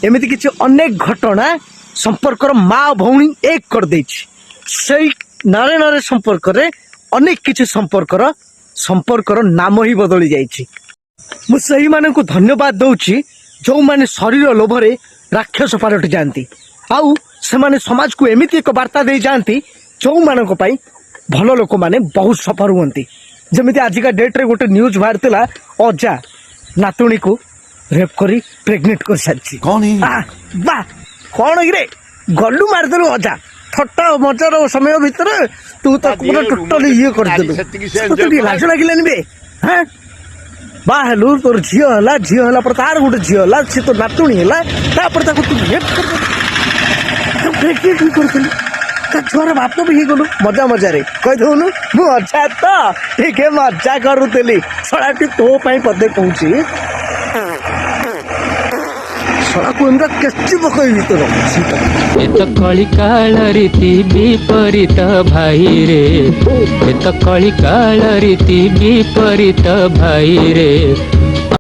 एमती किसी अनेक घटना संपर्कर माँ भौणी एक कर देछि सेई नारे नारे संपर्क रे अनेक किसी संपर्कर नाम ही बदली जाइछि। मु सही माने को धन्यवाद दउछि जो माने शरीर लोभरे राक्षस पालट जाती आउ से माने समाज को एमती एक वार्ता दे जाती जो मानक पई भल लोक माने बहुत सफर हुअंती। जमिति आजिका डेट रे गोटे न्यूज बाहर थिला अजा नातुणी को रेप करी प्रेग्नेंट कर सारछि। कौन है बा कौन रे गल्लू मारदेलु अजा थट्टा मजार समय भितर तू तो पूरा टोटली ये कर देलु तो लाज लागिलानि बे हां बा हेलु तोर झियो हला पर तार गोटे झियो हला से तो नातुणी हला तापर ताको तू रेप कर दे प्रेग्नेंट करथिलु ता छोरा बाप भी गलु मजा मजा रे कह दउनु मु अच्छा तो ठीक है मजा करूतली सड़ाटी तो पई पदे कहूची सड़ा को एमरा केच्ची पकई भीतर ए तो कलिकाल रीति विपरीत भाई रे ए तो कलिकाल रीति विपरीत भाई रे